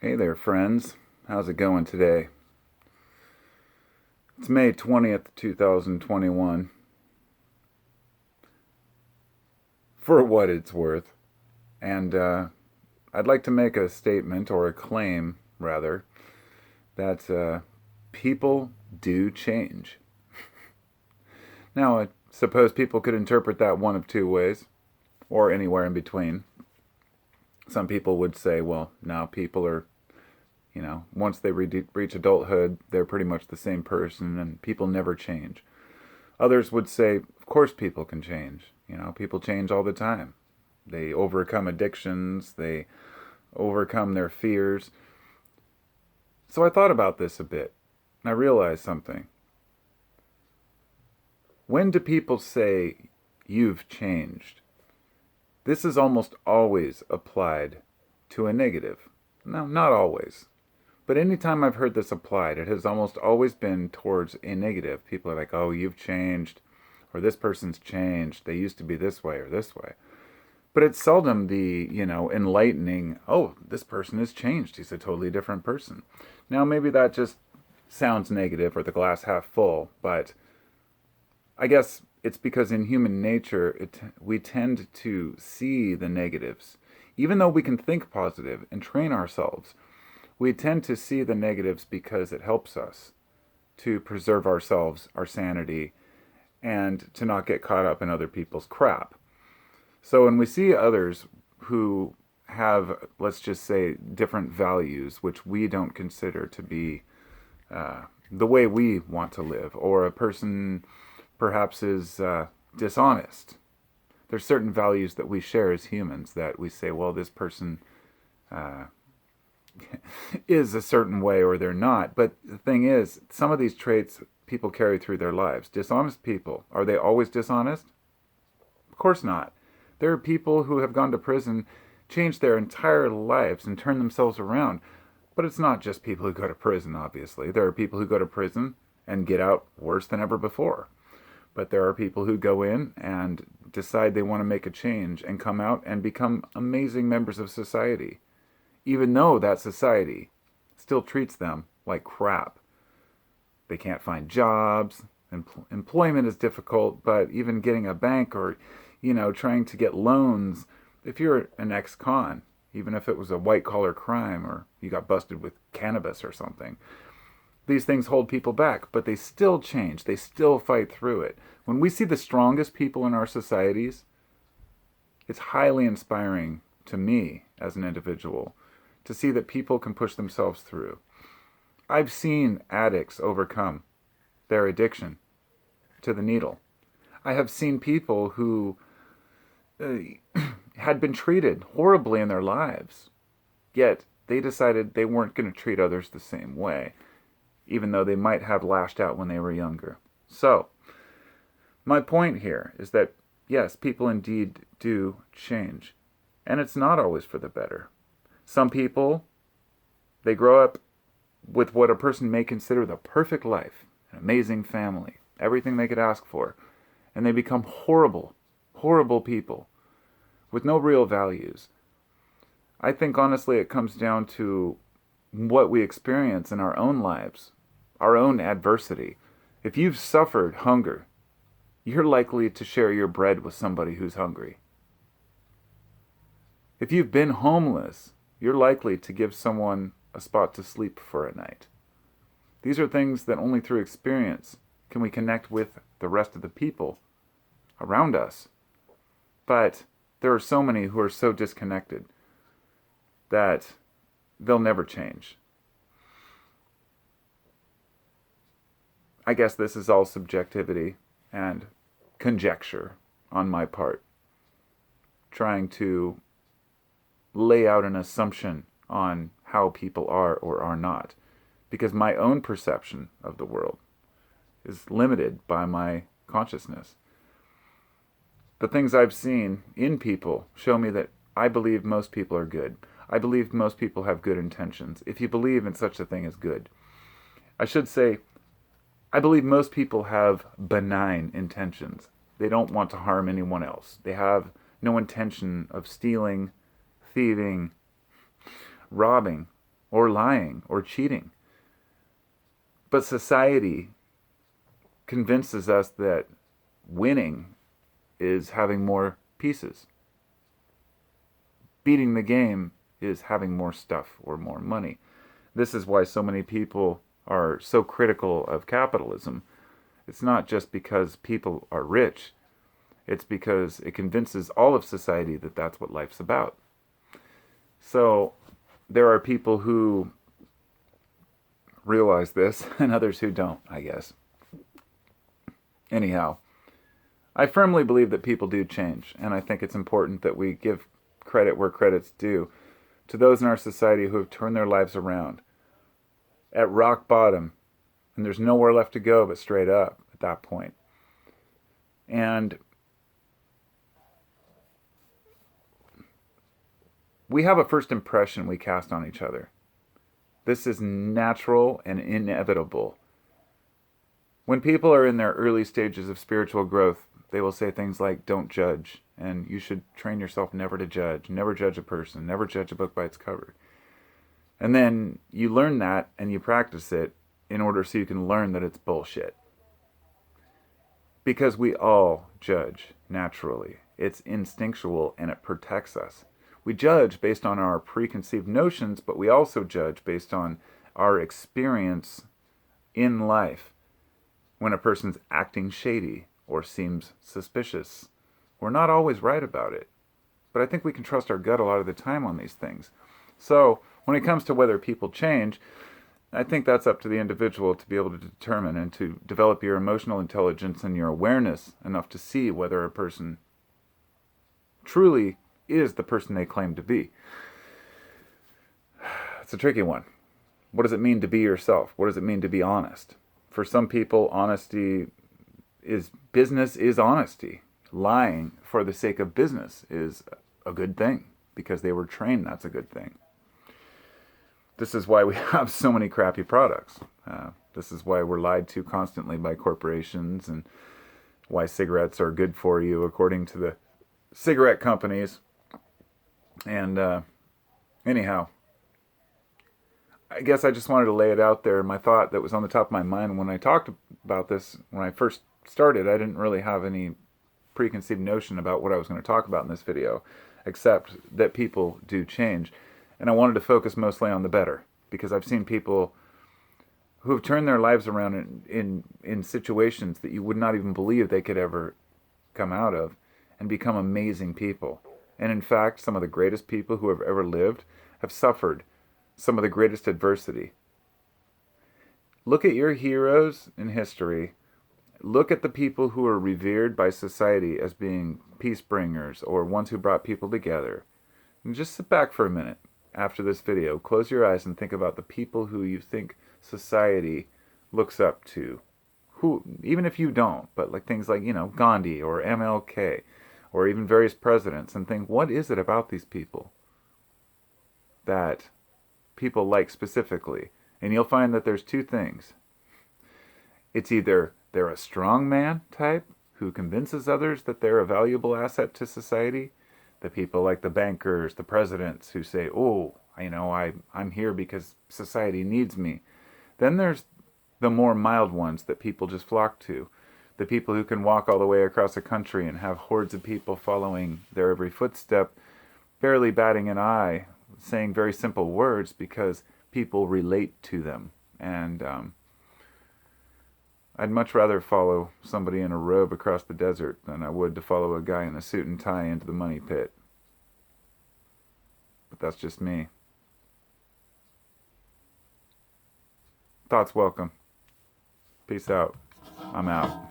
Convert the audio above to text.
Hey there, friends. How's it going today? It's May 20th, 2021. For what it's worth. And I'd like to make a statement, or a claim, rather, that people do change. Now, I suppose people could interpret that one of two ways, or anywhere in between. Some people would say, well, now people are, once they reach adulthood, they're pretty much the same person and people never change. Others would say, of course, people can change. People change all the time. They overcome addictions, they overcome their fears. So I thought about this a bit, and I realized something. When do people say, you've changed? This is almost always applied to a negative. No, not always. But anytime I've heard this applied, it has almost always been towards a negative. People are like, oh, you've changed, or this person's changed. They used to be this way or this way. But it's seldom the, enlightening, oh, this person has changed. He's a totally different person. Now, maybe that just sounds negative or the glass half full, but I guess it's because in human nature, we tend to see the negatives. Even though we can think positive and train ourselves, we tend to see the negatives because it helps us to preserve ourselves, our sanity, and to not get caught up in other people's crap. So when we see others who have, let's just say, different values, which we don't consider to be the way we want to live, or a person perhaps is dishonest. There's certain values that we share as humans that we say, well, this person uh, is a certain way or they're not. But the thing is, some of these traits people carry through their lives. Dishonest people, are they always dishonest? Of course not. There are people who have gone to prison, changed their entire lives, and turned themselves around. But it's not just people who go to prison, obviously. There are people who go to prison and get out worse than ever before. But there are people who go in and decide they want to make a change and come out and become amazing members of society, even though that society still treats them like crap. They can't find jobs. Employment is difficult, but even getting a bank or, trying to get loans, if you're an ex-con, even if it was a white-collar crime or you got busted with cannabis or something, these things hold people back, but they still change. They still fight through it. When we see the strongest people in our societies, it's highly inspiring to me as an individual to see that people can push themselves through. I've seen addicts overcome their addiction to the needle. I have seen people who had been treated horribly in their lives, yet they decided they weren't going to treat others the same way, even though they might have lashed out when they were younger. So, my point here is that, yes, people indeed do change, and it's not always for the better. Some people, they grow up with what a person may consider the perfect life, an amazing family, everything they could ask for, and they become horrible, horrible people with no real values. I think honestly it comes down to what we experience in our own lives, our own adversity. If you've suffered hunger, you're likely to share your bread with somebody who's hungry. If you've been homeless, you're likely to give someone a spot to sleep for a night. These are things that only through experience can we connect with the rest of the people around us. But there are so many who are so disconnected that they'll never change. I guess this is all subjectivity and conjecture on my part, trying to lay out an assumption on how people are or are not, because my own perception of the world is limited by my consciousness. The things I've seen in people show me that I believe most people are good. I believe most people have good intentions, if you believe in such a thing as good. I should say, I believe most people have benign intentions. They don't want to harm anyone else. They have no intention of stealing, thieving, robbing. or lying or cheating. But society convinces us that winning is having more pieces. Beating the game is having more stuff or more money. This is why so many people are so critical of capitalism. It's not just because people are rich. It's because it convinces all of society that that's what life's about. So there are people who realize this and others who don't, I guess. Anyhow, I firmly believe that people do change, and I think it's important that we give credit where credit's due to those in our society who have turned their lives around at rock bottom, and there's nowhere left to go but straight up at that point. And we have a first impression we cast on each other. This is natural and inevitable. When people are in their early stages of spiritual growth, they will say things like, don't judge, and you should train yourself never to judge, never judge a person, never judge a book by its cover. And then you learn that and you practice it in order so you can learn that it's bullshit. Because we all judge naturally. It's instinctual and it protects us. We judge based on our preconceived notions, but we also judge based on our experience in life. When a person's acting shady or seems suspicious, we're not always right about it. But I think we can trust our gut a lot of the time on these things. So when it comes to whether people change, I think that's up to the individual to be able to determine and to develop your emotional intelligence and your awareness enough to see whether a person truly is the person they claim to be. It's a tricky one. What does it mean to be yourself? What does it mean to be honest? For some people, business is honesty. Lying for the sake of business is a good thing because they were trained that's a good thing. This is why we have so many crappy products. This is why we're lied to constantly by corporations, and why cigarettes are good for you according to the cigarette companies. And anyhow, I guess I just wanted to lay it out there. My thought that was on the top of my mind when I talked about this, when I first started, I didn't really have any preconceived notion about what I was going to talk about in this video, except that people do change. And I wanted to focus mostly on the better, because I've seen people who have turned their lives around in situations that you would not even believe they could ever come out of and become amazing people. And in fact, some of the greatest people who have ever lived have suffered some of the greatest adversity. Look at your heroes in history. Look at the people who are revered by society as being peace bringers or ones who brought people together. And just sit back for a minute after this video. Close your eyes and think about the people who you think society looks up to. Who, even if you don't, but like things like, Gandhi or MLK or even various presidents, and think, what is it about these people that people like specifically? And you'll find that there's two things. It's either they're a strong man type who convinces others that they're a valuable asset to society. The people like the bankers, the presidents who say, I'm here because society needs me. Then there's the more mild ones that people just flock to. The people who can walk all the way across the country and have hordes of people following their every footstep, barely batting an eye, saying very simple words because people relate to them. And I'd much rather follow somebody in a robe across the desert than I would to follow a guy in a suit and tie into the money pit. But that's just me. Thoughts welcome. Peace out. I'm out.